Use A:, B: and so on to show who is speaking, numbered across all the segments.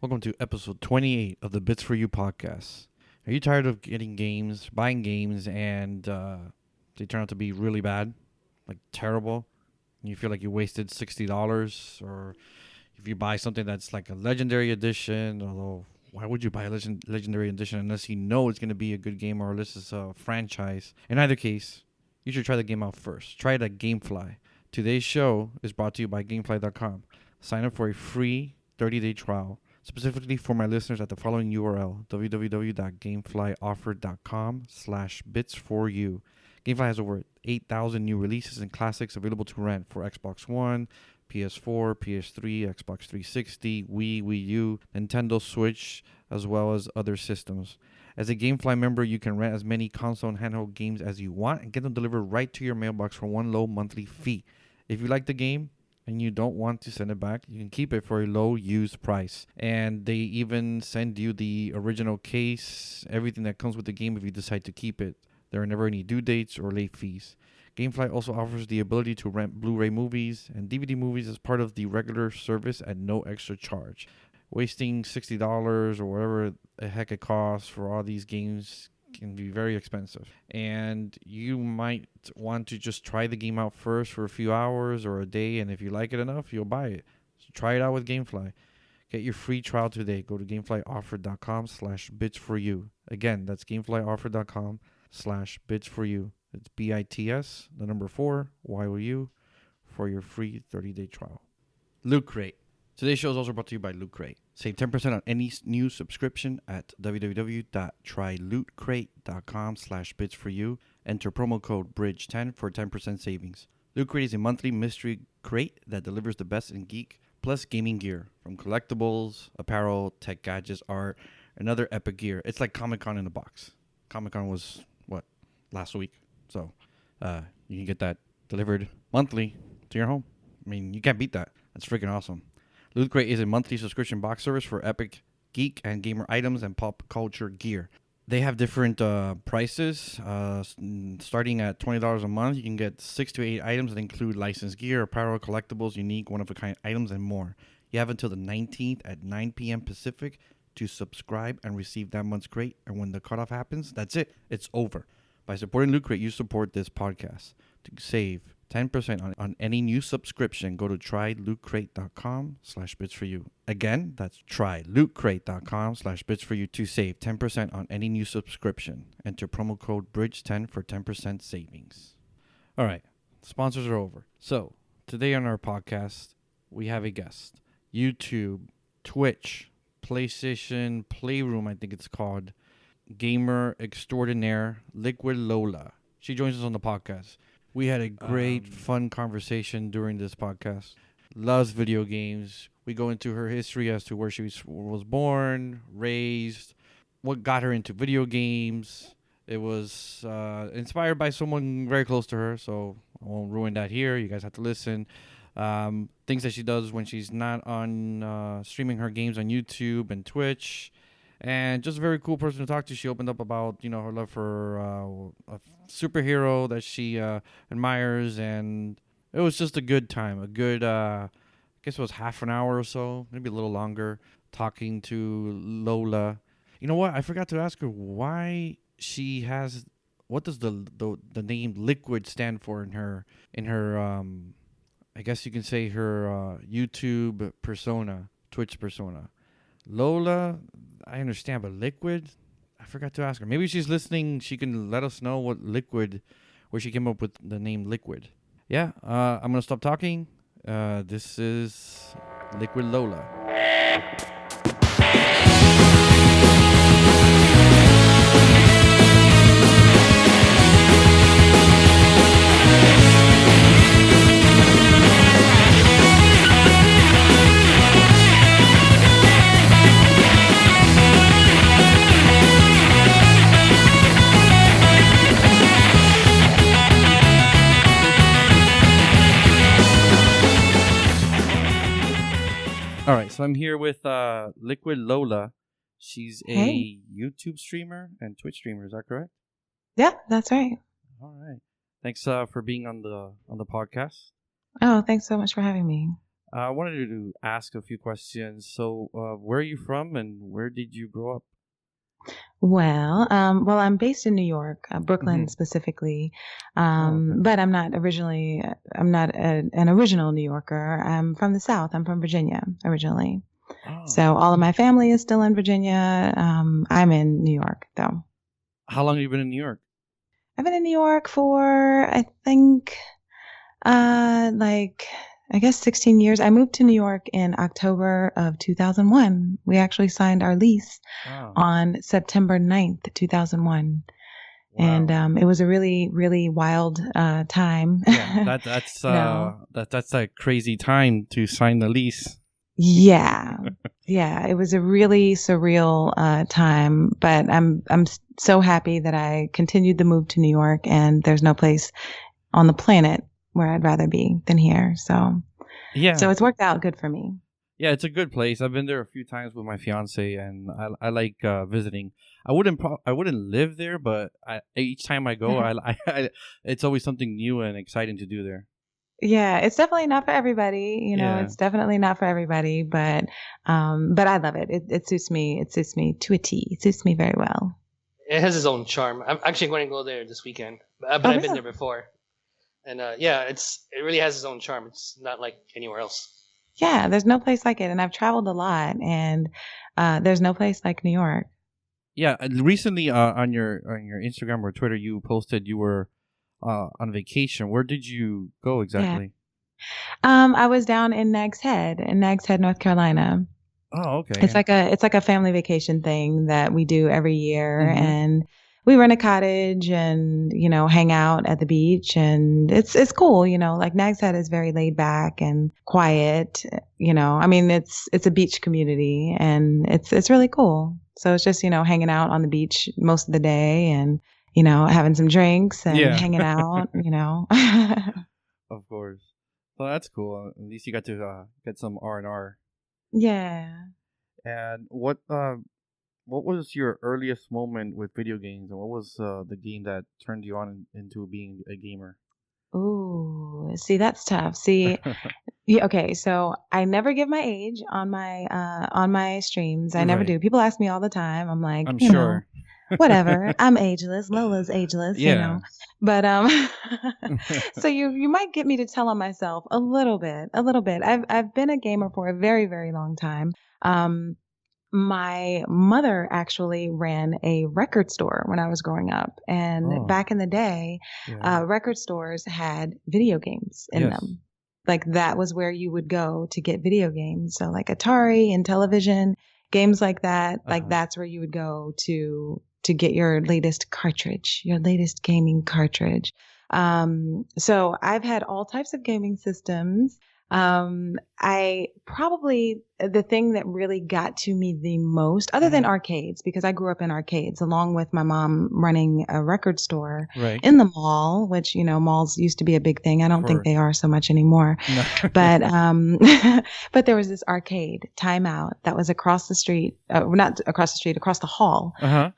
A: Welcome to episode 28 of the Bits for You podcast. Are you tired of buying games, and they turn out to be really bad, like terrible? And you feel like you wasted $60, or if you buy something that's like a legendary edition, although why would you buy a legendary edition unless you know it's going to be a good game or unless it's a franchise? In either case, you should try the game out first. Try it at GameFly. Today's show is brought to you by GameFly.com. Sign up for a free 30-day trial specifically for my listeners at the following URL, www.gameflyoffer.com/bits4u. GameFly has over 8,000 new releases and classics available to rent for Xbox One, PS4, PS3, Xbox 360, Wii U, Nintendo Switch, as well as other systems. As a GameFly member, you can rent as many console and handheld games as you want and get them delivered right to your mailbox for one low monthly fee. If you like the game and you don't want to send it back, you can keep it for a low used price. And they even send you the original case, everything that comes with the game if you decide to keep it. There are never any due dates or late fees. GameFly also offers the ability to rent Blu-ray movies and DVD movies as part of the regular service at no extra charge. Wasting $60 or whatever the heck it costs for all these games can be very expensive. And you might want to just try the game out first for a few hours or a day, and if you like it enough, you'll buy it. So try it out with GameFly. Get your free trial today. Go to gameflyoffer.com/bits4u. Again, that's gameflyoffer.com/bits4u. It's BITS, the number 4, YOU, for your free 30-day trial. Loot Crate. Today's show is also brought to you by Loot Crate. Save 10% on any new subscription at www.trylootcrate.com/bits4u. Enter promo code BRIDGE10 for 10% savings. Loot Crate is a monthly mystery crate that delivers the best in geek plus gaming gear, from collectibles, apparel, tech gadgets, art, and other epic gear. It's like Comic-Con in a box. Comic-Con was, last week? So you can get that delivered monthly to your home. I mean, you can't beat that. That's freaking awesome. Loot Crate is a monthly subscription box service for epic geek and gamer items and pop culture gear. They have different prices. Starting at $20 a month, you can get 6 to 8 items that include licensed gear, apparel, collectibles, unique, one-of-a-kind items, and more. You have until the 19th at 9 p.m. Pacific to subscribe and receive that month's crate. And when the cutoff happens, that's it. It's over. By supporting Loot Crate, you support this podcast. To save 10% on any new subscription, go to trylootcrate.com/bits4u. Again, that's trylootcrate.com/bits4u to save 10% on any new subscription. Enter promo code BRIDGE10 for 10% savings. All right, sponsors are over. So, today on our podcast, we have a guest. YouTube, Twitch, PlayStation, Playroom, I think it's called. Gamer extraordinaire, Liquid Lola. She joins us on the podcast. We had a great, fun conversation during this podcast. Loves video games. We go into her history as to where she was born, raised, what got her into video games. It was inspired by someone very close to her, so I won't ruin that here. You guys have to listen. Things that she does when she's not on streaming her games on YouTube and Twitch. And just a very cool person to talk to. She opened up about, her love for a superhero that she admires. And it was just a good time. A good, I guess it was half an hour or so, maybe a little longer, talking to Lola. You know what? I forgot to ask her why she has, what does the name Liquid stand for in her I guess you can say her YouTube persona, Twitch persona. Lola, I understand, but Liquid, I forgot to ask her. Maybe she's listening. She can let us know where she came up with the name Liquid. Yeah, I'm going to stop talking. This is Liquid Lola. All right, so I'm here with Liquid Lola. She's a YouTube streamer and Twitch streamer. Is that correct?
B: Yeah, that's right.
A: All right. Thanks for being on the podcast.
B: Oh, thanks so much for having me.
A: I wanted to ask a few questions. So, where are you from, and where did you grow up?
B: Well, I'm based in New York,
A: Mm-hmm.
B: Brooklyn specifically,
A: Oh, okay.
B: but I'm not an original New Yorker. I'm from the South. I'm from Virginia originally.
A: Oh,
B: So all of my family is still in Virginia. I'm in New York though.
A: how long have you been in New York?
B: I've been in New York for, I think, like, I guess 16 years. I moved to New York in October of 2001. We actually signed our lease
A: Oh,
B: on September 9th, 2001. And
A: wow.
B: it was a really, really wild time.
A: Yeah,
B: You know,
A: that's a crazy time to sign the lease.
B: yeah. Yeah, it was a really surreal time, but I'm so happy that I continued the move to New York, and there's no place on the planet where I'd rather be than here. So
A: Yeah,
B: it's worked out good for me.
A: yeah, it's a good place. I've been there a few times with my fiance, and I like visiting. I wouldn't live there, but each time I go, it's always something new and exciting to do there.
B: Yeah, it's definitely not for everybody.
A: Yeah.
B: It's definitely not for everybody, but I love it. It suits me. It suits me to a T. It suits me very well.
C: It has its own charm. I'm actually going to go there this weekend, but
B: Oh,
C: I've been
B: really?
C: there before, and yeah, it really has its own charm. It's not like anywhere else.
B: Yeah, there's no place like it, and I've traveled a lot, and there's no place like New York.
A: Yeah, recently on your Instagram or Twitter, you posted you were on vacation. Where did you go
B: Yeah.
A: exactly?
B: I was down in Nags Head, North Carolina.
A: Oh, okay.
B: It's like a family vacation thing that we do every year,
A: Mm-hmm.
B: and we rent a cottage and hang out at the beach, and it's cool. Like Nags Head is very laid back and quiet. I mean it's a beach community, and it's really cool. So it's just hanging out on the beach most of the day, and having some drinks and
A: Yeah,
B: hanging out.
A: of course. So that's cool. At least you got to get some R&R.
B: Yeah.
A: And what was your earliest moment with video games, and what was the game that turned you on into being a gamer?
B: Ooh, see, that's tough. See, yeah, okay, so I never give my age on my streams. I never
A: Right.
B: do. People ask me all the time. I'm like,
A: I'm sure.
B: whatever. I'm ageless. Lola's ageless.
A: Yeah.
B: But so you might get me to tell on myself a little bit, a little bit. I've been a gamer for a very, very long time. Um, my mother actually ran a record store when I was growing up. And
A: Oh,
B: back in the day,
A: yeah.
B: record stores had video games in
A: Yes.
B: them. Like that was where you would go to get video games. So like Atari and television, games like that, like
A: Uh-huh.
B: that's where you would go to get your latest cartridge, your latest gaming cartridge. So I've had all types of gaming systems. I probably the thing that really got to me the most, other than
A: Mm-hmm.
B: arcades, because I grew up in arcades along with my mom running a record store
A: Right.
B: in the mall, which, malls used to be a big thing. I
A: Of
B: don't think
A: course.
B: they are so much anymore.
A: No.
B: But, but there was this arcade timeout that was across the street, not across the street, across the hall
A: Uh-huh.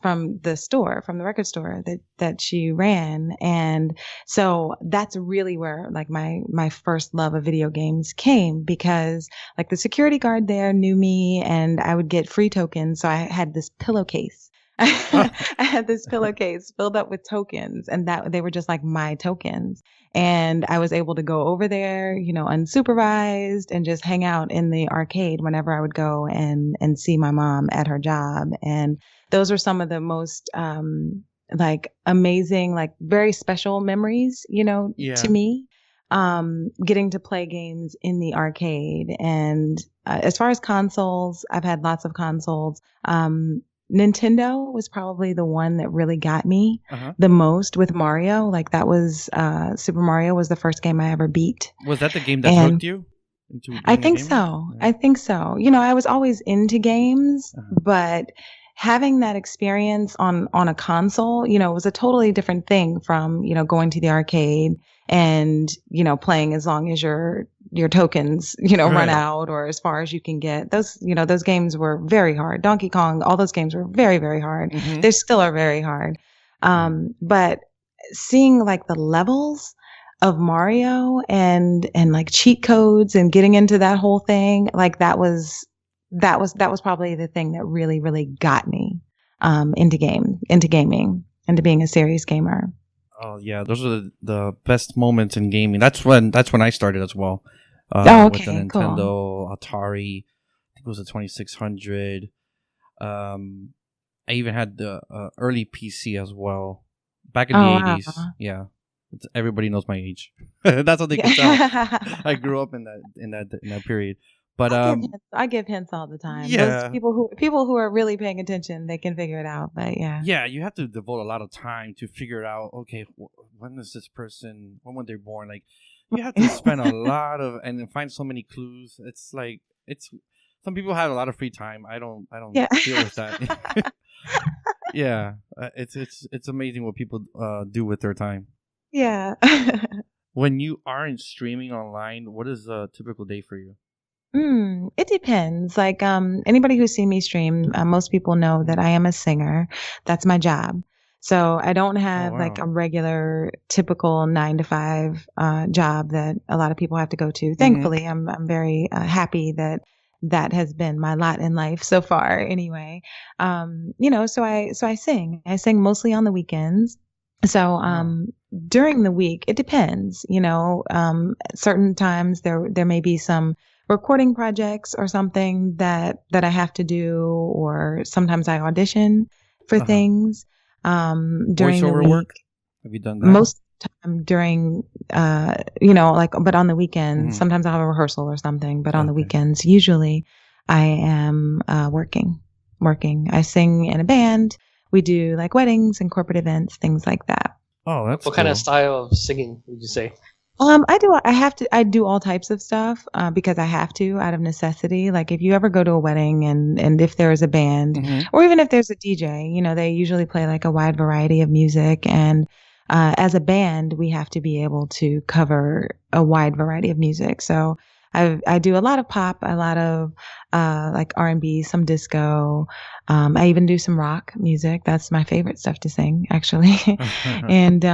B: from the store, from the record store that she ran. And so that's really where like my first love of video games came, because like the security guard there knew me and I would get free tokens. So I had this pillowcase. I had this pillowcase filled up with tokens, and that they were just like my tokens. And I was able to go over there, unsupervised, and just hang out in the arcade whenever I would go and see my mom at her job. And those are some of the most like amazing, like very special memories, to
A: Yeah.
B: me. Getting to play games in the arcade. And as far as consoles, I've had lots of consoles. Nintendo was probably the one that really got me
A: Uh-huh.
B: the most with Mario. Like that was Super Mario was the first game I ever beat.
A: Was that the game that
B: And
A: hooked you into
B: I
A: being a
B: think
A: gamer?
B: so.
A: Yeah.
B: I think so. I was always into games,
A: Uh-huh.
B: but having that experience on a console, was a totally different thing from, going to the arcade and, playing as long as your tokens, run
A: Right.
B: out, or as far as you can get. Those games were very hard. Donkey Kong, all those games were very, very hard.
A: Mm-hmm.
B: They still are very hard.
A: Yeah.
B: But seeing like the levels Mario and like cheat codes and getting into that whole thing, like that was probably the thing that really, really got me into gaming, into being a serious gamer.
A: Oh yeah, those are the best moments in gaming. That's when I started as well.
B: Oh,
A: With the
B: okay, cool.
A: Nintendo, Atari, I think it was a 2600. I even had the early PC as well back in the
B: Oh,
A: 80s.
B: wow.
A: Yeah, everybody knows my age. That's what they can tell.
B: Yeah.
A: I grew up in that period. But
B: I give hints all the time. Those
A: yeah,
B: people who are really paying attention, they can figure it out. But yeah.
A: yeah, you have to devote a lot of time to figure out. Okay, when is this person? When were they born? Like, you have to spend a lot of and then find so many clues. It's like it's some people have a lot of free time. I don't
B: Yeah.
A: deal with that. Yeah, it's amazing what people do with their time.
B: Yeah.
A: When you aren't streaming online, what is a typical day for you?
B: It depends. Like, anybody who's seen me stream, most people know that I am a singer. That's my job. So I don't
A: Oh
B: have like
A: wow.
B: a regular typical 9 to 5 job that a lot of people have to go to.
A: Mm-hmm.
B: Thankfully, I'm very happy that that has been my lot in life so far. Anyway, so I sing. I sing mostly on the weekends. So
A: Oh.
B: during the week, it depends. Certain times there may be some recording projects or something that I have to do, or sometimes I audition for
A: Uh huh.
B: things during the
A: Voiceover
B: week.
A: work? Have you done that?
B: Most of the time during, like, but on the weekends,
A: Mm-hmm.
B: sometimes I'll have a rehearsal or something, but on the
A: Okay.
B: weekends, usually I am working. I sing in a band. We do like weddings and corporate events, things like that.
A: Oh, that's
C: What kind of
A: cool.
C: style of singing would you say?
B: I do all types of stuff, because I have to out of necessity. Like if you ever go to a wedding and if there is a band
A: Mm-hmm.
B: or even if there's a DJ, they usually play like a wide variety of music. And, as a band, we have to be able to cover a wide variety of music. So I do a lot of pop, a lot of, like R&B, some disco. I even do some rock music. That's my favorite stuff to sing, actually. And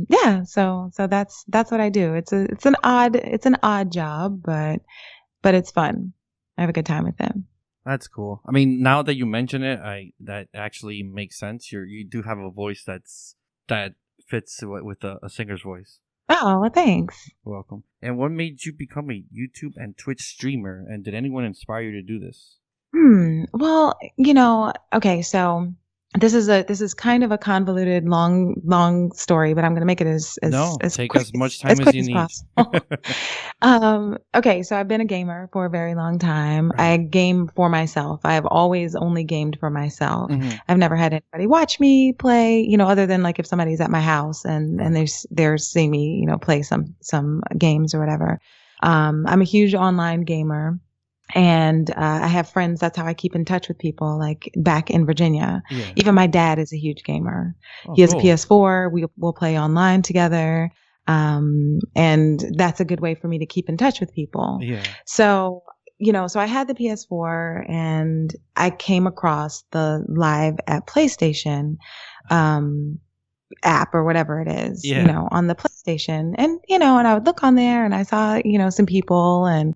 B: yeah, so that's what I do. It's an odd job, but it's fun. I have a good time with them.
A: That's cool. I mean, now that you mention it, that actually makes sense. You do have a voice that fits with a singer's voice.
B: Oh, well, thanks.
A: You're welcome. And what made you become a YouTube and Twitch streamer? And did anyone inspire you to do this?
B: Well, okay, so this is kind of a convoluted, long story, but I'm going to make it
A: No, take
B: quick
A: as much
B: as
A: time as
B: quick
A: you
B: as
A: need.
B: possible. Okay, so I've been a gamer for a very long time. I
A: Right.
B: game for myself. I've always only gamed for myself.
A: Mm-hmm.
B: I've never had anybody watch me play, other than like if somebody's at my house and
A: Right.
B: they're seeing me, play some games or whatever. I'm a huge online gamer. And I have friends. That's how I keep in touch with people, like back in Virginia.
A: Yeah.
B: Even my dad is a huge gamer.
A: Oh,
B: He has a
A: cool.
B: PS4. We'll play online together. And that's a good way for me to keep in touch with people.
A: Yeah.
B: So, so I had the PS4 and I came across the Live at PlayStation app or whatever it is,
A: Yeah.
B: on the PlayStation. And I would look on there and I saw, some people, and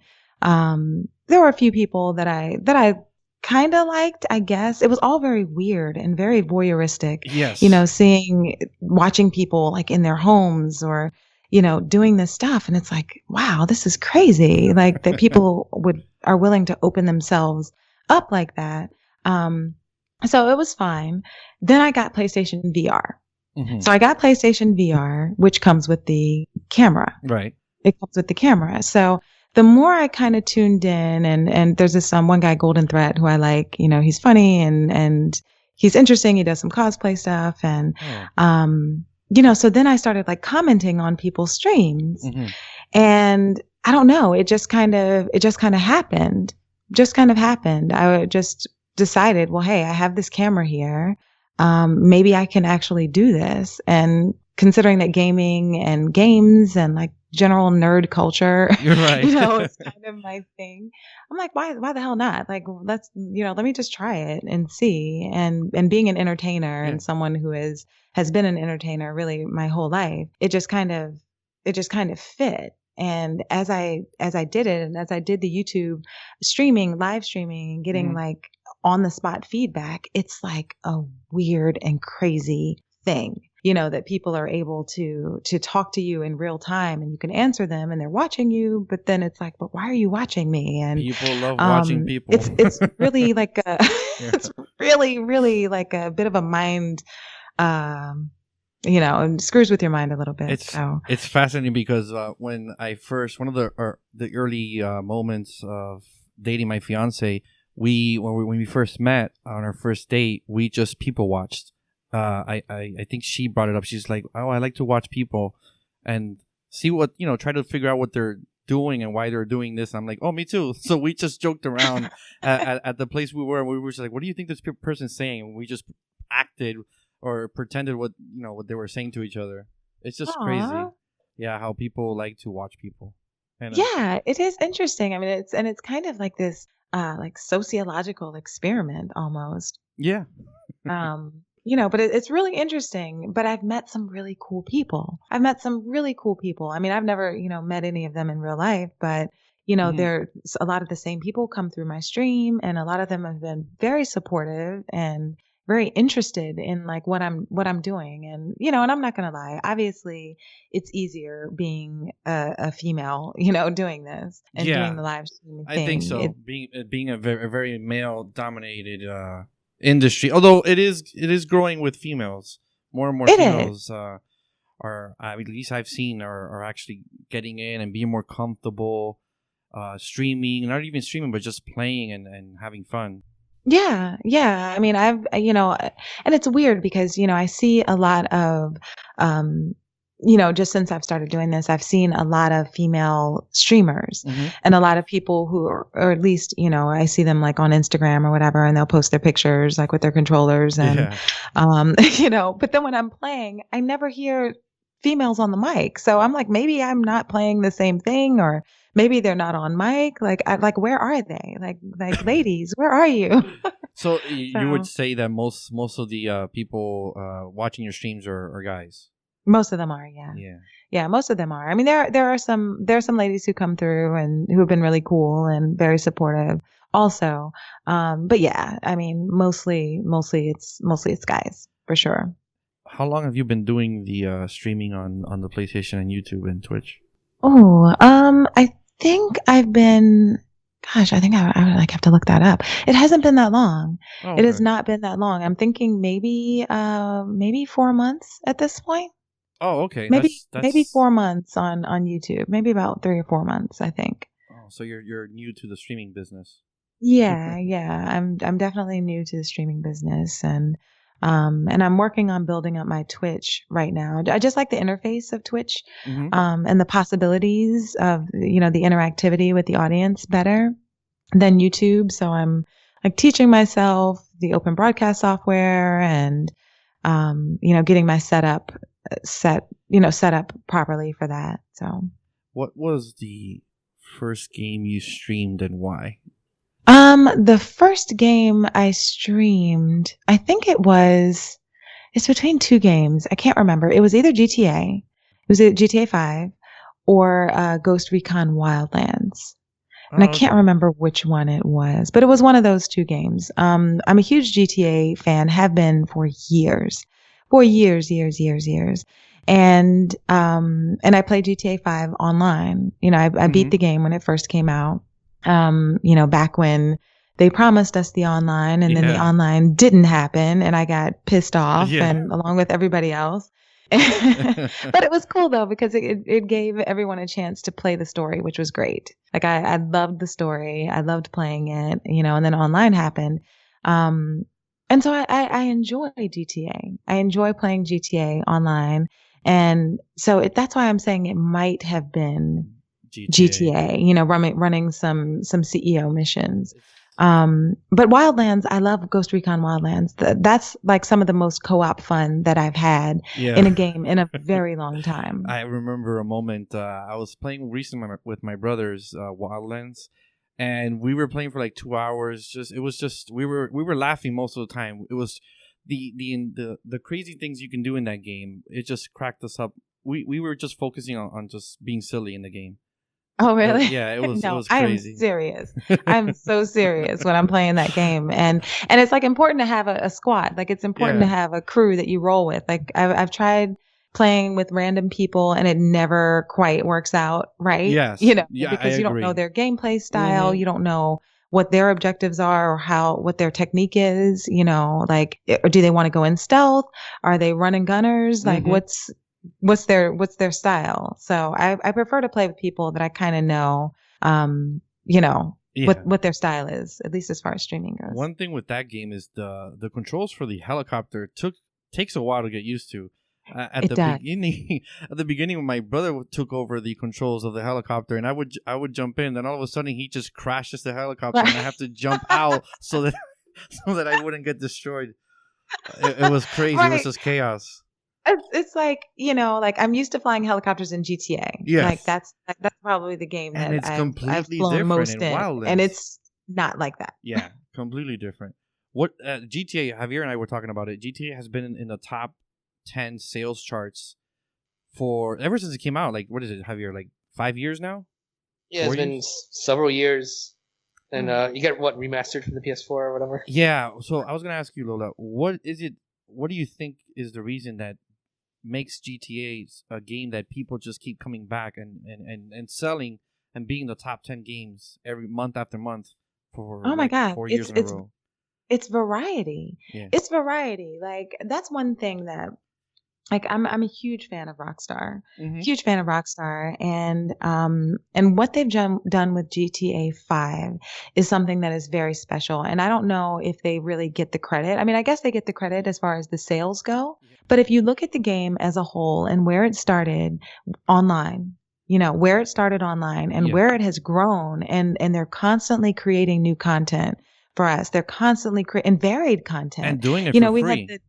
B: there were a few people that I kind of liked, I guess. It was all very weird and very voyeuristic,
A: Yes.
B: watching people like in their homes or, doing this stuff. And it's like, wow, this is crazy. Like that people are willing to open themselves up like that. So it was fine. Then I got PlayStation VR.
A: Mm-hmm.
B: So I got PlayStation VR, which comes with the camera.
A: Right.
B: It comes with the camera. So the more I kind of tuned in, and there's this one guy, Golden Threat, who I like. He's funny and he's interesting. He does some cosplay stuff, and so then I started like commenting on people's streams,
A: Mm-hmm.
B: and I don't know, it just kind of happened. I just decided, well, hey, I have this camera here. Maybe I can actually do this. And considering that gaming and games and like general nerd culture,
A: You're right.
B: it's kind of my thing. I'm like, why the hell not? Like, let me just try it and see. And being an entertainer
A: Yeah.
B: and someone who has been an entertainer really my whole life, it just kind of fit. And as I did it, and as I did the YouTube streaming, live streaming, and getting like on the spot feedback, it's like a weird and crazy thing, that people are able to talk to you in real time, and you can answer them, and they're watching you. But then it's like, but why are you watching me? And
A: people love watching people.
B: It's really like it's really like a bit of a mind. It screws with your mind a little bit.
A: It's fascinating because when I first, one of the early moments of dating my fiance, when we first met on our first date, we just people watched. I think she brought it up. She's like, "Oh, I like to watch people and see what try to figure out what they're doing and why they're doing this." And I'm like, "Oh, me too." So we just joked around at the place we were, and we were just like, "What do you think this person's saying?" And we just acted or pretended what they were saying to each other. It's just crazy, how people like to watch people. And,
B: yeah, it is interesting. I mean, it's kind of like this like sociological experiment almost.
A: Yeah.
B: But it's really interesting. But I've met some really cool people. I mean, I've never met any of them in real life, but there's a lot of the same people come through my stream, and a lot of them have been very supportive and very interested in like what I'm doing. And and I'm not gonna lie, obviously it's easier being a female doing this and doing the live streaming thing.
A: I think so. Being a very male dominated industry, although it is growing with females. More and more females are, at least I've seen, are actually getting in and being more comfortable streaming, not even streaming, but just playing and having fun.
B: Yeah. I mean, I've, and it's weird because, I see a lot of, just since I've started doing this, I've seen a lot of female streamers and a lot of people who are, or at least, I see them like on Instagram or whatever, and they'll post their pictures like with their controllers and, but then when I'm playing, I never hear females on the mic. So I'm like, maybe I'm not playing the same thing, or maybe they're not on mic. Like, where are they? Like, ladies, where are you?
A: So you would say that most of the people watching your streams are guys.
B: Most of them are, yeah. Yeah, most of them are. I mean, there are some ladies who come through and who have been really cool and very supportive also. But yeah, I mean, mostly it's guys for sure.
A: How long have you been doing the streaming on the PlayStation and YouTube and Twitch?
B: Oh, I think I've been, gosh, I think I would like have to look that up. It hasn't been that long. Oh, okay. It has not been that long. I'm thinking maybe 4 months at this point.
A: Oh, okay.
B: Maybe 4 months on YouTube. Maybe about 3 or 4 months, I think.
A: Oh, so you're new to the streaming business.
B: Yeah. I'm definitely new to the streaming business, and I'm working on building up my Twitch right now. I just like the interface of Twitch, and the possibilities of, the interactivity with the audience better than YouTube. So I'm like teaching myself the open broadcast software and, getting my setup set up properly for that. So
A: what was the first game you streamed and why?
B: The first game I streamed, I think it's between 2 games. I can't remember. It was either GTA. It was either GTA 5 or Ghost Recon Wildlands. And I can't remember which one it was, but it was one of those 2 games. I'm a huge GTA fan, have been for years. And I played GTA 5 online. I beat the game when it first came out. Back when they promised us the online, and then the online didn't happen, and I got pissed off, and along with everybody else. But it was cool though, because it gave everyone a chance to play the story, which was great. Like I loved the story. I loved playing it, and then online happened. And so I enjoy GTA. I enjoy playing GTA online. And so that's why I'm saying it might have been GTA, running some CEO missions. But Wildlands, I love Ghost Recon Wildlands. That's like some of the most co-op fun that I've had in a game in a very long time.
A: I remember a moment, I was playing recently with my brothers, Wildlands, and we were playing for like 2 hours. We were laughing most of the time. It was the crazy things you can do in that game. It just cracked us up. we were just focusing on just being silly in the game.
B: Oh, really?
A: Yeah, it was
B: No, I am
A: crazy.
B: serious. I'm so serious when I'm playing that game. And it's like important to have a squad. Like it's important to
A: Yeah.
B: have a crew that you roll with. Like I've tried playing with random people and it never quite works out right.
A: Yes.
B: You know,
A: Yeah, I
B: because you don't know
A: agree.
B: their gameplay style.
A: Mhm.
B: You don't know what their objectives are or what their technique is, you know, like, or do they want to go in stealth? Are they running gunners? Like
A: Mhm.
B: what's their style? So I prefer to play with people that I kind of know, you know,
A: Yeah.
B: what their style is, at least as far as streaming goes.
A: One thing with that game is the controls for the helicopter takes a while to get used to. At
B: It
A: the
B: does.
A: beginning, when my brother took over the controls of the helicopter, and I would jump in, then all of a sudden he just crashes the helicopter, and I have to jump out so that I wouldn't get destroyed. It was crazy. It was
B: Right.
A: just chaos.
B: It's like, you know, like I'm used to flying helicopters in GTA.
A: Yes.
B: Like that's probably the game
A: And
B: that
A: it's
B: I've
A: completely
B: flown
A: different
B: most
A: in
B: in,
A: Wildlands.
B: and it's not like that.
A: Yeah, completely different. What GTA? Javier and I were talking about it. GTA has been in the top 10 sales charts for ever since it came out. Like, what is it, Javier? Like 5 years now?
C: Yeah,
A: 4
C: it's been
A: years?
C: several years, and you get what remastered for the PS4 or whatever.
A: Yeah. So I was gonna ask you, Lola, what is it? What do you think is the reason that makes GTA a game that people just keep coming back and selling and being the top 10 games every month after month for
B: Oh my
A: like
B: God.
A: 4 years in a row?
B: It's variety.
A: Yeah.
B: It's variety. Like that's one thing that, like, I'm a huge fan of Rockstar.
A: Mhm.
B: Huge fan of Rockstar, and what they've done with GTA 5 is something that is very special. And I don't know if they really get the credit. I mean, I guess they get the credit as far as the sales go.
A: Yeah.
B: But if you look at the game as a whole and where it started online, you know, where it started online and
A: Yeah.
B: where it has grown, and they're constantly creating new content for us. They're constantly creating varied content.
A: And doing it
B: You
A: for
B: know, we
A: free.
B: had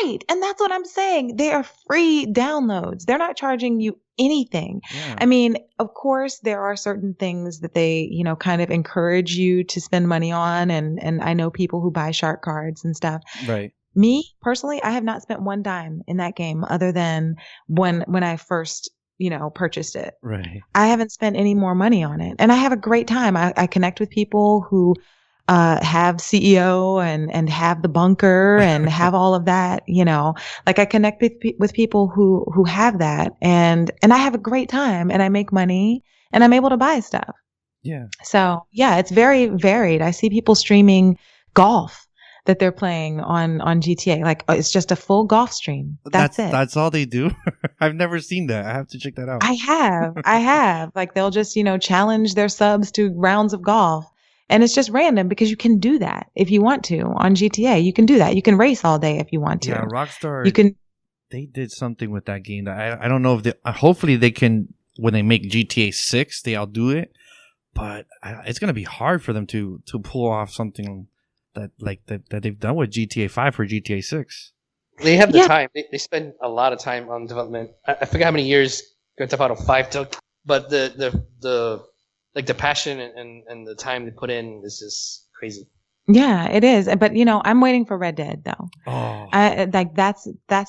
B: right. And that's what I'm saying. They are free downloads. They're not charging you anything.
A: Yeah.
B: I mean, of course, there are certain things that they, you know, kind of encourage you to spend money on. And I know people who buy shark cards and stuff.
A: Right.
B: Me personally, I have not spent one dime in that game other than when I first, you know, purchased it.
A: Right.
B: I haven't spent any more money on it. And I have a great time. I connect with people who have CEO and have the bunker and have all of that, you know, like I connect with people who have that, and I have a great time, and I make money, and I'm able to buy stuff.
A: Yeah.
B: So yeah, it's very varied. I see people streaming golf that they're playing on GTA. Like it's just a full golf stream. That's it.
A: That's all they do. I've never seen that. I have to check that out.
B: I have. Like they'll just, you know, challenge their subs to rounds of golf. And it's just random because you can do that if you want to on GTA. You can do that. You can race all day if you want to.
A: Yeah, Rockstar.
B: You can.
A: They did something with that game that I don't know if they. Hopefully they can, when they make GTA 6, they'll do it. But it's gonna be hard for them to pull off something that they've done with GTA 5 for GTA 6.
C: They have the time. They spend a lot of time on development. I forget how many years Grand Theft Auto 5 took, but the like the passion and the time they put in is just crazy.
B: Yeah, it is. But you know, I'm waiting for Red Dead though.
A: Oh,
B: Like that's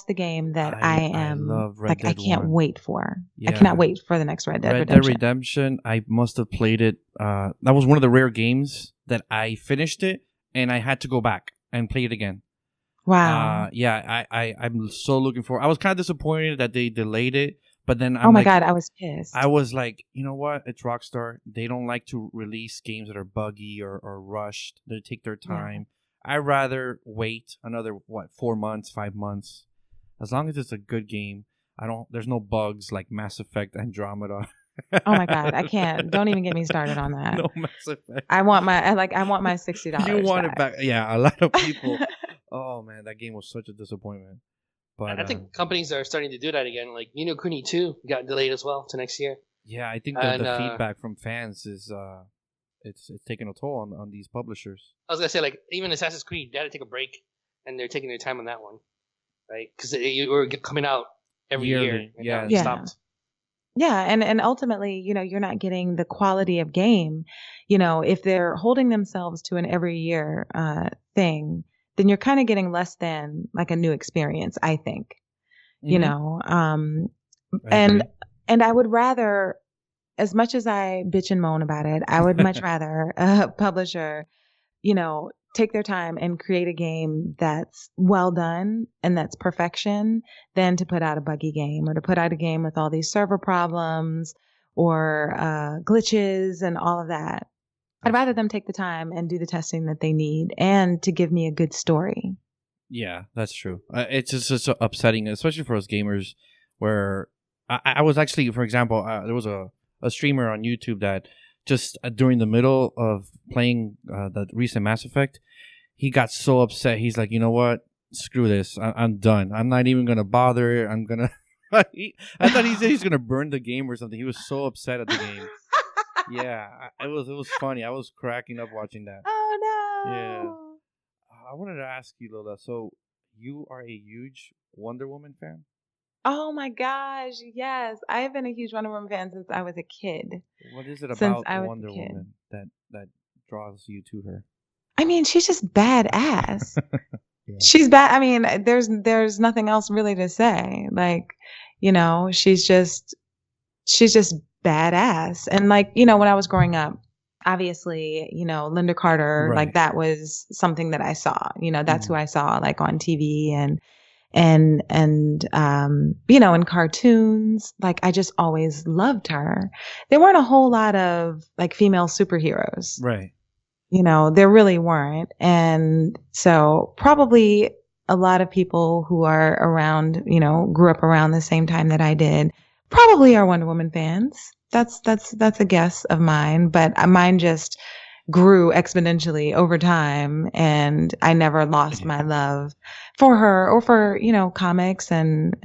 B: the game that I am.
A: love Red
B: like
A: Dead
B: I can't
A: 1.
B: wait for.
A: Yeah.
B: I cannot wait for the next Red Dead
A: Red
B: Redemption.
A: Dead Redemption. I must have played it. That was one of the rare games that I finished it and I had to go back and play it again.
B: Wow.
A: Yeah, I'm so looking forward. I was kind of disappointed that they delayed it, but then
B: Oh my God, I was pissed.
A: I was like, you know what? It's Rockstar. They don't like to release games that are buggy or rushed. They take their time. I'd rather wait another 4 months, 5 months, as long as it's a good game. There's no bugs like Mass Effect Andromeda.
B: Oh my God, I can't. Don't even get me started on that.
A: No Mass Effect.
B: I want my $60.
A: You want it back? Yeah, a lot of people. Oh man, that game was such a disappointment. But
C: I think companies are starting to do that again. Like Ni no Kuni 2 got delayed as well to next year.
A: yeah, I think
C: And,
A: the feedback from fans is it's taking a toll on these publishers.
C: I was gonna say, like, even Assassin's Creed, they had to take a break, and they're taking their time on that one, right? Because you were coming out every
A: Yearly,
C: year. And
A: yeah.
C: now it
B: Yeah.
C: stopped.
B: Yeah, and ultimately, you know, you're not getting the quality of game. You know, if they're holding themselves to an every year thing, then you're kind of getting less than like a new experience, I think. You
A: Mhm.
B: know, And I would rather, as much as I bitch and moan about it, I would much rather a publisher, take their time and create a game that's well done and that's perfection than to put out a buggy game or to put out a game with all these server problems or glitches and all of that. I'd rather them take the time and do the testing that they need and to give me a good story.
A: Yeah, that's true. It's just so upsetting, especially for us gamers, where I was actually, for example, there was a streamer on YouTube that just during the middle of playing the recent Mass Effect, he got so upset. He's like, you know what? Screw this. I'm done. I'm not even going to bother. I'm going to... I thought he said he's going to burn the game or something. He was so upset at the game. Yeah, it was funny. I was cracking up watching that.
B: Oh, no.
A: Yeah. I wanted to ask you, Lola, so you are a huge Wonder Woman fan?
B: Oh my gosh, yes. I have been a huge Wonder Woman fan since I was a kid.
A: What is it about Wonder
B: Woman
A: that draws you to her?
B: I mean, she's just badass.
A: Yeah.
B: She's bad. I mean, there's nothing else really to say. Like, she's just badass. And like, when I was growing up, obviously, Linda Carter,
A: Right.
B: like that was something that I saw. That's who I saw like on TV and in cartoons. Like I just always loved her. There weren't a whole lot of like female superheroes.
A: Right.
B: There really weren't. And so probably a lot of people who are around, grew up around the same time that I did, probably are Wonder Woman fans. That's a guess of mine, but mine just grew exponentially over time, and I never lost my love for her or for, comics and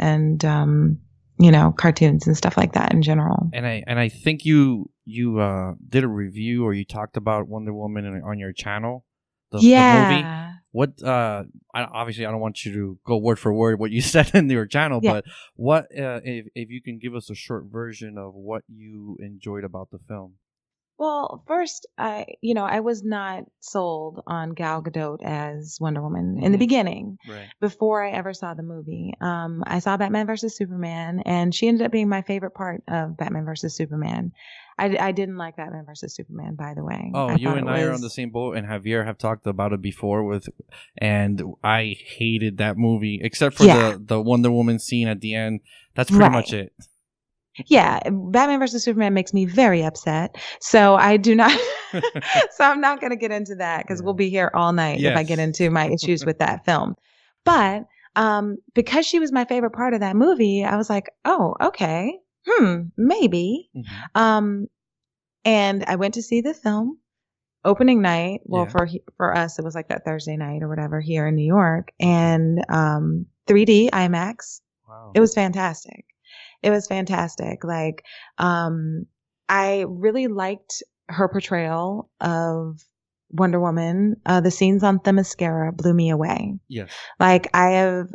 B: cartoons and stuff like that in general.
A: And I think you did a review or you talked about Wonder Woman on your channel, the movie. What obviously I don't want you to go word for word what you said in your channel, but what if you can give us a short version of what you enjoyed about the film?
B: Well, first, I was not sold on Gal Gadot as Wonder Woman in the beginning.
A: Right.
B: Before I ever saw the movie. I saw Batman vs. Superman, and she ended up being my favorite part of Batman vs. Superman. I didn't like Batman vs. Superman, by the way.
A: Oh, you and I are on the same boat, and Javier have talked about it before and I hated that movie, except for the Wonder Woman scene at the end. That's pretty much it.
B: Yeah, Batman vs. Superman makes me very upset. So I do not. So I'm not going to get into that because we'll be here all night if I get into my issues with that film. But because she was my favorite part of that movie, I was like, oh, okay, maybe. Mm-hmm. And I went to see the film opening night. Well, for us, it was like that Thursday night or whatever here in New York, and 3D IMAX. Wow. It was fantastic. It was fantastic. Like, I really liked her portrayal of Wonder Woman. The scenes on Themyscira blew me away.
A: Yes.
B: Like I've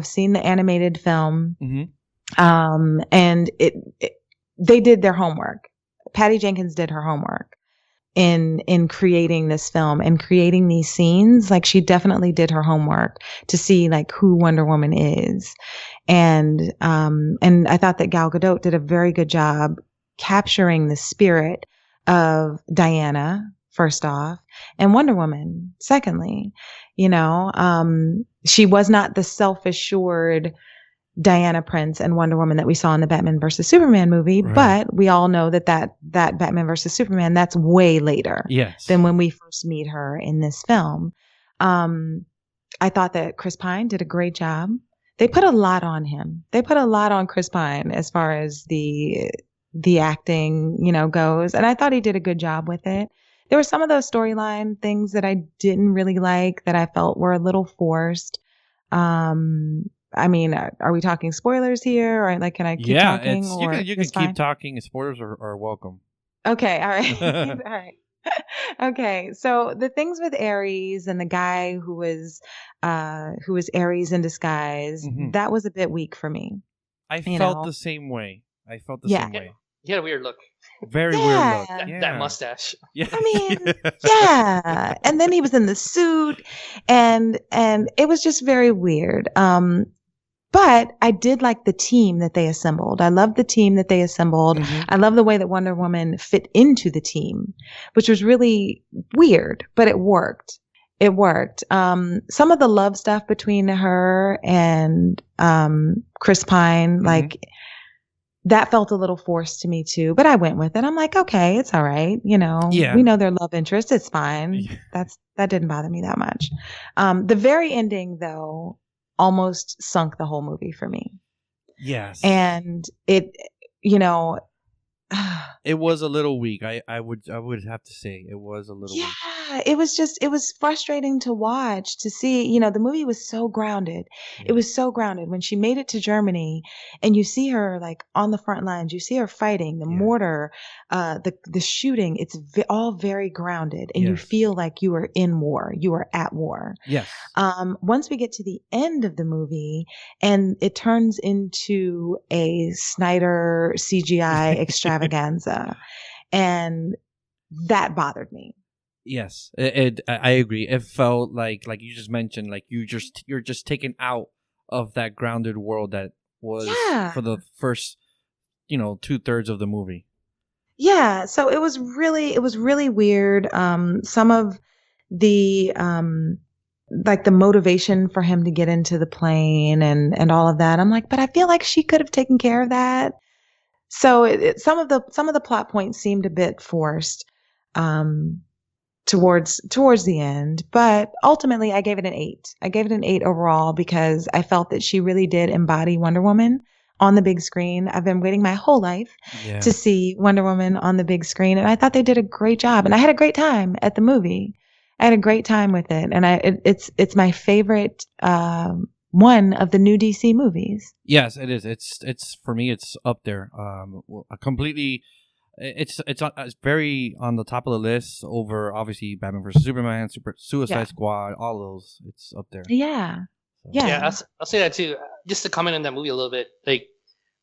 B: seen the animated film, and they did their homework. Patty Jenkins did her homework in creating this film and creating these scenes. Like she definitely did her homework to see like who Wonder Woman is. And I thought that Gal Gadot did a very good job capturing the spirit of Diana, first off, and Wonder Woman, secondly. She was not the self-assured Diana Prince and Wonder Woman that we saw in the Batman vs. Superman movie, but we all know that Batman vs. Superman, that's way later than when we first meet her in this film. I thought that Chris Pine did a great job. They put a lot on him. They put a lot on Chris Pine as far as the acting, goes. And I thought he did a good job with it. There were some of those storyline things that I didn't really like that I felt were a little forced. I mean, are we talking spoilers here, or like, can I keep talking?
A: You can keep talking. Spoilers are welcome.
B: Okay, all right, all right. Okay, so the things with Ares and the guy who was Ares in disguise, that was a bit weak for me.
A: I felt the same way. Same way.
C: He had a weird look.
A: Very weird look.
C: That mustache.
A: Yeah.
B: I mean, yeah. And then he was in the suit, and it was just very weird. But I did like the team that they assembled. I loved the team that they assembled.
A: Mhm.
B: I love the way that Wonder Woman fit into the team, which was really weird, but it worked. It worked. Some of the love stuff between her and Chris Pine,
A: Mhm.
B: like that felt a little forced to me too, but I went with it. I'm like, okay, it's all right. You know,
A: Yeah.
B: we know their love interest. It's fine.
A: Yeah.
B: That didn't bother me that much. The very ending though almost sunk the whole movie for me.
A: Yes.
B: And it, you know,
A: It was a little weak. I would have to say it was a little weak.
B: yeah, it was frustrating to watch, to see, you know, the movie was so grounded.
A: Yeah.
B: It was so grounded when she made it to Germany and you see her like on the front lines, you see her fighting, the
A: Yeah.
B: mortar, the shooting, it's all very grounded and you
A: Yes.
B: feel like you are in war, you are at war.
A: Yes.
B: Once we get to the end of the movie and it turns into a Snyder CGI extravaganza, and that bothered me.
A: Yes, I agree. It felt like you just mentioned, like you're just taken out of that grounded world that was
B: Yeah.
A: for the first, 2/3 of the movie.
B: Yeah, so it was really weird. Some of the like the motivation for him to get into the plane and all of that. I'm like, but I feel like she could have taken care of that. So some of the plot points seemed a bit forced towards the end, but ultimately I gave it an 8. I gave it an 8 overall because I felt that she really did embody Wonder Woman on the big screen. I've been waiting my whole life
A: Yeah.
B: to see Wonder Woman on the big screen, and I thought they did a great job, and I had a great time at the movie. I had a great time with it, and it's my favorite one of the new DC movies.
A: Yes, it is. It's for me. It's up there. A completely. It's very on the top of the list over obviously Batman vs Superman, Suicide
B: Yeah.
A: Squad, all those. It's up there.
B: Yeah.
A: So.
B: Yeah.
C: Yeah, I'll say that too. Just to comment on that movie a little bit, like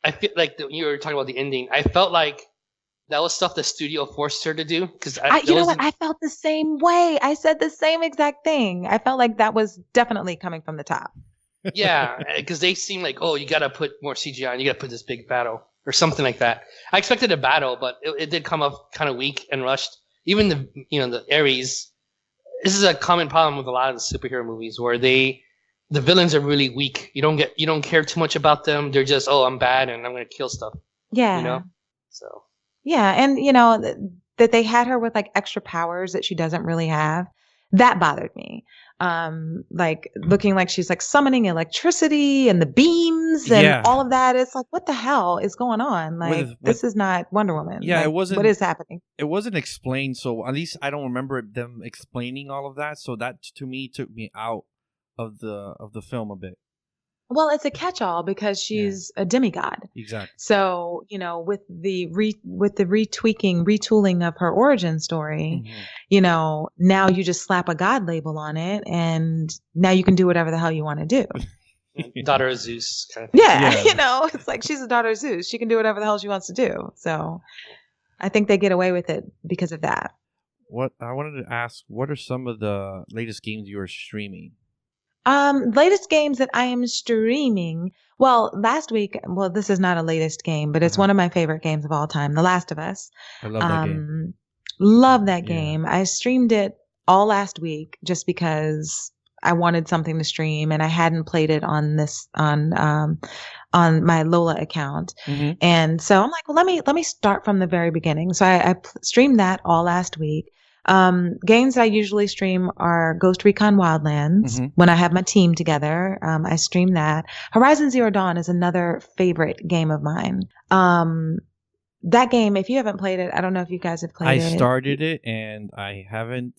C: I feel like you were talking about the ending. I felt like that was stuff the studio forced her to do because
B: You know what? I felt the same way. I said the same exact thing. I felt like that was definitely coming from the top.
C: Yeah, because they seem like, oh, you got to put more CGI and you got to put this big battle or something like that. I expected a battle, but it did come up kind of weak and rushed. Even the Ares. This is a common problem with a lot of the superhero movies where the villains are really weak. You don't care too much about them. They're just, oh, I'm bad and I'm gonna kill stuff.
B: Yeah.
C: You know. So.
B: Yeah, and that they had her with like extra powers that she doesn't really have. That bothered me. Like looking like she's like summoning electricity and the beams and
A: Yeah.
B: all of that. It's like, what the hell is going on? Like,
A: With-
B: this is not Wonder Woman.
A: Yeah,
B: Like,
A: it wasn't-
B: What is happening?
A: It wasn't explained, so at least I don't remember them explaining all of that. So that to me took me out of the film a bit.
B: Well, it's a catch-all because she's a demigod.
A: Exactly.
B: So, with the retooling of her origin story,
A: Mhm.
B: Now you just slap a god label on it and now you can do whatever the hell you want to do.
C: Daughter of Zeus kind of thing.
B: Yeah,
A: Yeah.
B: it's like she's a daughter of Zeus. She can do whatever the hell she wants to do. So I think they get away with it because of that.
A: What I wanted to ask, what are some of the latest games you are streaming?
B: Latest games that I am streaming. Well, last week, this is not a latest game, but it's one of my favorite games of all time, The Last of Us.
A: I love that game.
B: Love that
A: Yeah.
B: game. I streamed it all last week just because I wanted something to stream and I hadn't played it on my Lola account.
A: Mhm.
B: And so I'm like, well, let me start from the very beginning. So I streamed that all last week. Games that I usually stream are Ghost Recon Wildlands.
A: Mhm.
B: When I have my team together, I stream that. Horizon Zero Dawn is another favorite game of mine. That game, if you haven't played it, I don't know if you guys have played
A: I
B: it.
A: started it and I haven't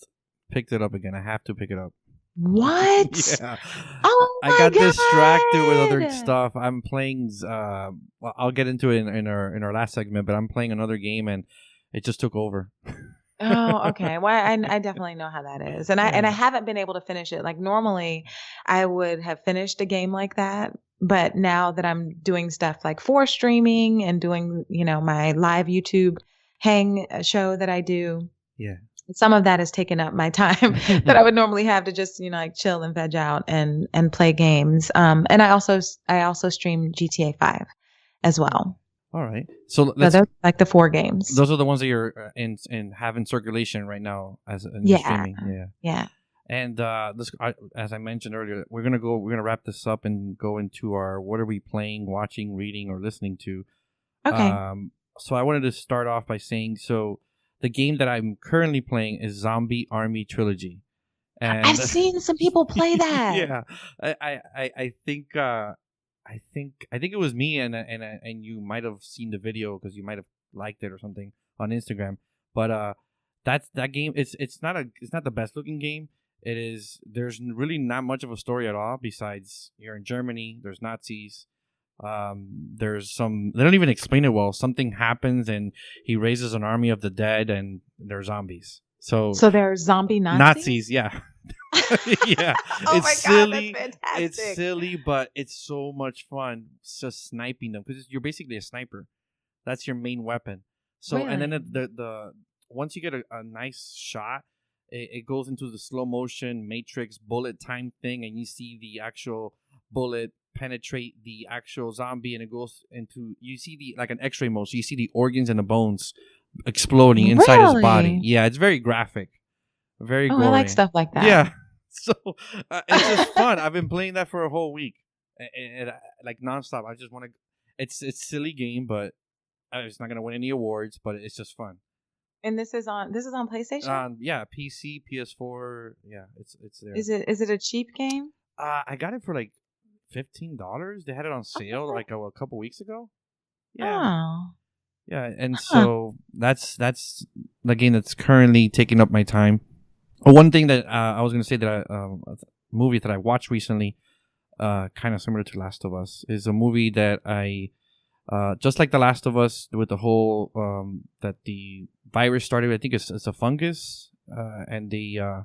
A: picked it up again. I have to pick it up.
B: What?
A: Yeah.
B: Oh
A: I
B: my
A: got distracted with other
B: God.
A: stuff. I'm playing. Well, I'll get into it in our last segment, but I'm playing another game and it just took over.
B: Oh, okay. Well, I definitely know how that is. And I
A: Yeah.
B: haven't been able to finish it. Like normally I would have finished a game like that, but now that I'm doing stuff like for streaming and doing, my live YouTube hang show that I do,
A: Yeah.
B: some of that has taken up my time that I would normally have to just, like chill and veg out and play games. And I also stream GTA 5 as well.
A: All right. So
B: So
A: let's.
B: those are like the 4 games.
A: Those are the ones that you're in have in circulation right now as in your streaming. Yeah.
B: Yeah.
A: And as I mentioned earlier, we're gonna wrap this up and go into our what are we playing, watching, reading, or listening to.
B: Okay.
A: So I wanted to start off by saying, the game that I'm currently playing is Zombie Army Trilogy. And
B: I've seen some people play that.
A: Yeah, I think it was me and you might have seen the video because you might have liked it or something on Instagram. But that game. It's not the best looking game. It is. There's really not much of a story at all. Besides, you're in Germany. There's Nazis. There's some. They don't even explain it well. Something happens, and he raises an army of the dead, and they're zombies. So
B: they're zombie Nazis.
A: Yeah. Yeah.
B: Oh
A: It's
B: my
A: silly.
B: God, that's fantastic.
A: It's silly, but it's so much fun just sniping them because you're basically a sniper. That's your main weapon. So and then
B: Really?
A: the once you get a nice shot, it goes into the slow motion matrix bullet time thing, and you see the actual bullet penetrate the actual zombie, and it goes into you see the like an X-ray mode, so you see the organs and the bones exploding inside his body.
B: Really?
A: Yeah, it's very graphic, very
B: Oh,
A: gory.
B: I like stuff like that.
A: Yeah, so it's just fun. I've been playing that for a whole week, and like nonstop. I just want to. It's a silly game, but it's not gonna win any awards. But it's just fun.
B: And this is on PlayStation?
A: Yeah, PC, PS4. Yeah, it's there.
B: Is it a cheap game?
A: I got it for like $15. They had it on sale
B: Okay.
A: like a couple weeks ago. Yeah,
B: Oh.
A: yeah, and so that's the game that's currently taking up my time. One thing that I was gonna say that a movie that I watched recently, kind of similar to Last of Us, is a movie that I just like The Last of Us with the whole that the virus started. I think it's a fungus, and the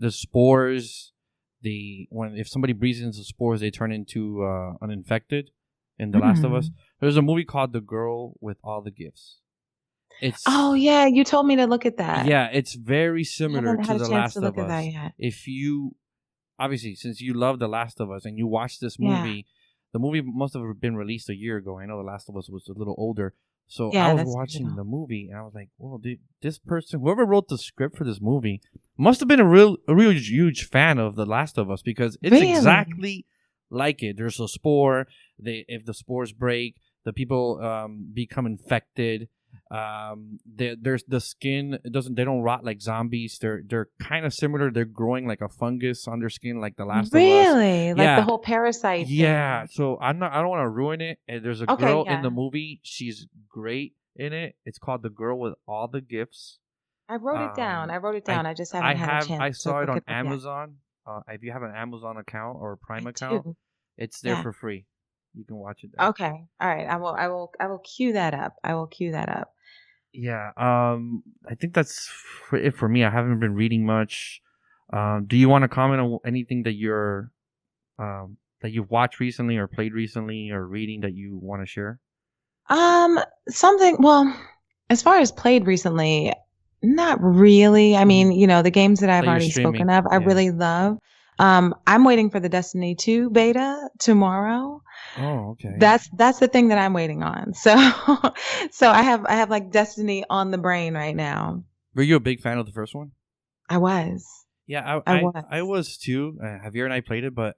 A: spores. If somebody breathes into spores, they turn into uninfected. In The Last of Us, there's a movie called The Girl with All the Gifts.
B: Oh yeah, you told me to look at that.
A: Yeah, it's very similar
B: haven't
A: to
B: had a
A: The
B: chance
A: Last
B: to look
A: of
B: at that
A: Us.
B: yet.
A: If you obviously, since you love The Last of Us and you watched this
B: Yeah.
A: movie, the movie must have been released a year ago. I know The Last of Us was a little older. So
B: Yeah,
A: I was
B: that's
A: watching
B: original.
A: the movie and I was like, well, this person, whoever wrote the script for this movie, must have been a real huge fan of The Last of Us because it's
B: Really?
A: exactly like it. There's a spore. If the spores break, the people become infected. There's the skin. They don't rot like zombies. They're kind of similar. They're growing like a fungus on their skin, like The Last of Us.
B: Really? Like
A: Yeah.
B: the whole parasite
A: Yeah,
B: thing.
A: so I don't want to ruin it. And there's a
B: Okay,
A: girl in
B: yeah.
A: the movie. She's great in it. It's called The Girl with All the Gifts.
B: I wrote it down. I just
A: I
B: haven't had a chance.
A: I saw
B: to
A: it
B: look
A: on
B: it up yet.
A: Amazon. If you have an Amazon account or a Prime
B: I
A: account,
B: do.
A: it's there
B: Yeah.
A: for free. You can watch it there.
B: Okay. All right. I will queue that up.
A: Yeah. I think that's it for me. I haven't been reading much. Do you want to comment on anything that that you've watched recently or played recently or reading that you want to share?
B: Well, as far as played recently, not really. I mean, the games that I've
A: That you're
B: already
A: streaming,
B: spoken of, I
A: yeah.
B: really love. I'm waiting for the Destiny 2 beta tomorrow.
A: Oh, okay.
B: That's the thing that I'm waiting on. So I have like Destiny on the brain right now.
A: Were you a big fan of the first one?
B: I was.
A: Yeah,
B: I was.
A: I was too. Javier and I played it, but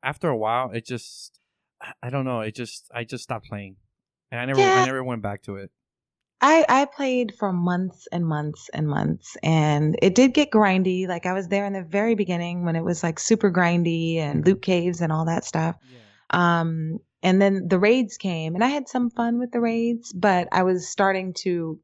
A: after a while, it just I don't know. I just stopped playing, and I never went back to it.
B: I played for months and months and months, and it did get grindy. Like I was there in the very beginning when it was like super grindy and loot caves and all that stuff.
A: Yeah.
B: And then the raids came, and I had some fun with the raids, but I was starting to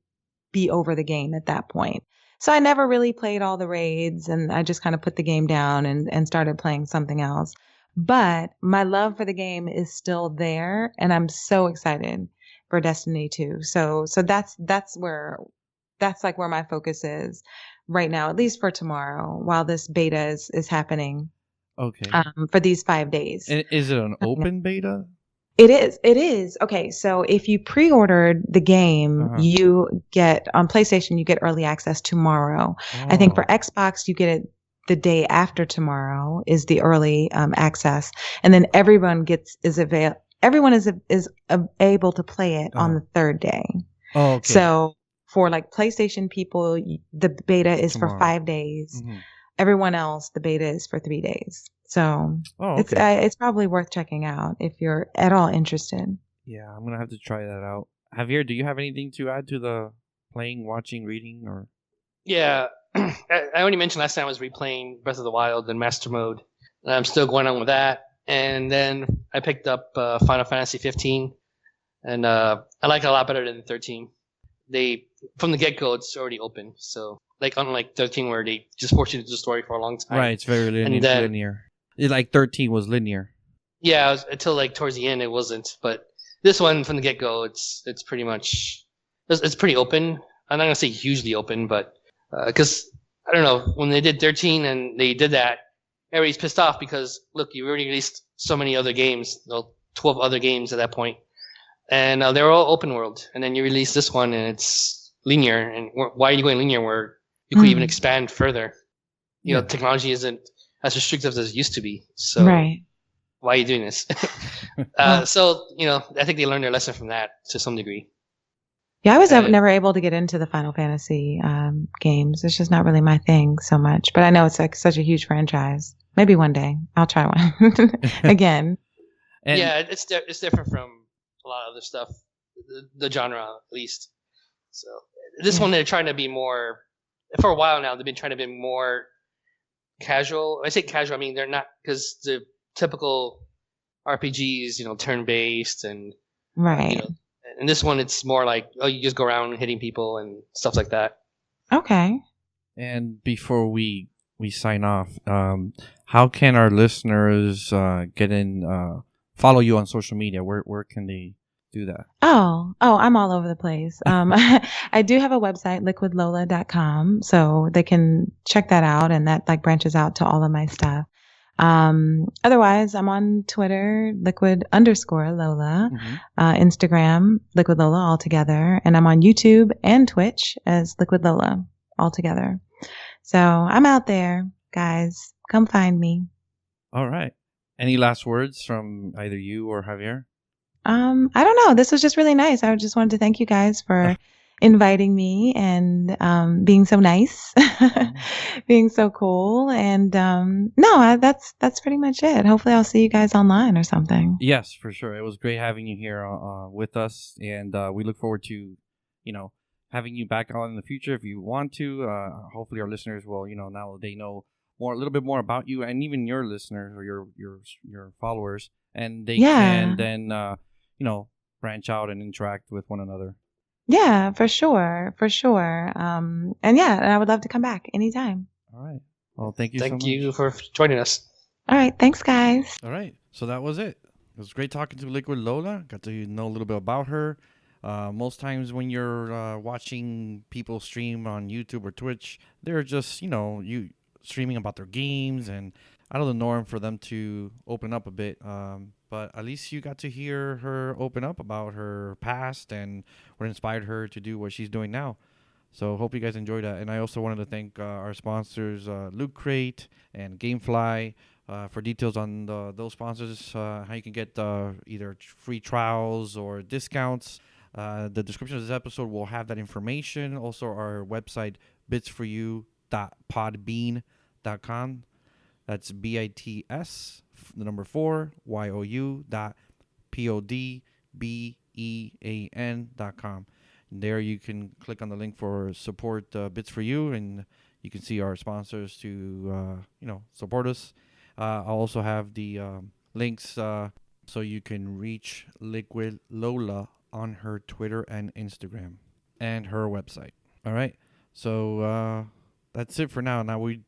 B: be over the game at that point. So I never really played all the raids, and I just kind of put the game down and started playing something else. But my love for the game is still there, and I'm so excited for Destiny 2. So that's like where my focus is right now, at least for tomorrow, while this beta is happening.
A: Okay.
B: For these 5 days.
A: And is it an open beta?
B: It is. It is. Okay, so if you pre-ordered the game, you get on PlayStation, you get early access tomorrow. I think for Xbox, you get it the day after tomorrow is the early access, and then everyone is able to play it on the third day.
A: Oh, okay.
B: So for like PlayStation people, the beta is
A: Tomorrow.
B: for 5 days. Everyone else, the beta is for 3 days. So
A: okay.
B: it's probably worth checking out if you're at all interested.
A: Yeah, I'm gonna have to try that out. Javier, do you have anything to add to the playing, watching, reading, or?
C: Yeah, I already mentioned last time I was replaying Breath of the Wild in Master Mode. I'm still going on with that, and then I picked up Final Fantasy 15, and I like it a lot better than 13. They from the get go, it's already open, so like unlike 13 where they just force you to do the story for a long time.
A: Right, it's very linear. Like 13 was linear.
C: Yeah, until like towards the end it wasn't, but this one from the get go, it's pretty much it's pretty open. I'm not gonna say hugely open, but because I don't know when they did 13 and they did that, everybody's pissed off because look, you already released so many other games, 12 other games at that point, and they're all open world, and then you release this one and it's linear. And why are you going linear where you could even expand further? You know, technology isn't as restrictive as it used to be. So
B: right.
C: Why are you doing this? So, you know, I think they learned their lesson from that to some degree.
B: Yeah, I was never able to get into the Final Fantasy games. It's just not really my thing so much. But I know it's like such a huge franchise. Maybe one day I'll try one again.
C: Yeah, it's different from a lot of other stuff, the genre at least. So this one they're trying to be more. For a while now, they've been trying to be more casual. I say casual, I mean they're not, because the typical RPGs, you know, turn-based and
B: right.
C: You know, and this one it's more like you just go around hitting people and stuff like that.
B: Okay.
A: And before we sign off, how can our listeners get in follow you on social media? Where can they do that?
B: Oh, I'm all over the place. I do have a website, liquidlola.com, so they can check that out, and that like branches out to all of my stuff. Otherwise, I'm on Twitter, liquid_Lola, Instagram, Liquid Lola all together, and I'm on YouTube and Twitch as Liquid Lola all together. So I'm out there, guys. Come find me.
A: All right. Any last words from either you or Javier?
B: I don't know. This was just really nice. I just wanted to thank you guys for inviting me and being so nice, being so cool. And no, that's pretty much it. Hopefully I'll see you guys online or something.
A: Yes, for sure. It was great having you here with us, and we look forward to, you know, having you back on in the future if you want to. Hopefully our listeners will, you know, now they know a little bit more about you, and even your listeners or your followers, and they can then you know, branch out and interact with one another.
B: Yeah, for sure. And I would love to come back anytime.
A: All right. Well, thank you so much.
C: Thank you for joining us.
B: All right. Thanks, guys.
A: All right. So that was it. It was great talking to Liquid Lola. Got to know a little bit about her. Most times when you're watching people stream on YouTube or Twitch, they're just, you know, you streaming about their games, and out of the norm for them to open up a bit. But at least you got to hear her open up about her past and what inspired her to do what she's doing now. So hope you guys enjoyed that. And I also wanted to thank our sponsors, Loot Crate and Gamefly. For details on those sponsors, how you can get either free trials or discounts. The description of this episode will have that information. Also, our website, bitsforyou.podbean.com. That's BITS, the number 4, YOU.PODBEAN.com. There you can click on the link for support Bits for You, and you can see our sponsors to, you know, support us. I'll also have the links so you can reach Liquid Lola on her Twitter and Instagram and her website. All right. So that's it for now. Now you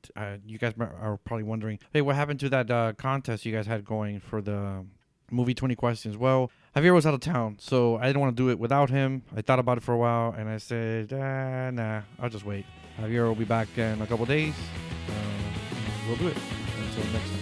A: guys are probably wondering, hey, what happened to that contest you guys had going for the movie 20 questions? Well, Javier was out of town, so I didn't want to do it without him. I thought about it for a while, and I said, nah, I'll just wait. Javier will be back in a couple days. We'll do it. Until next time.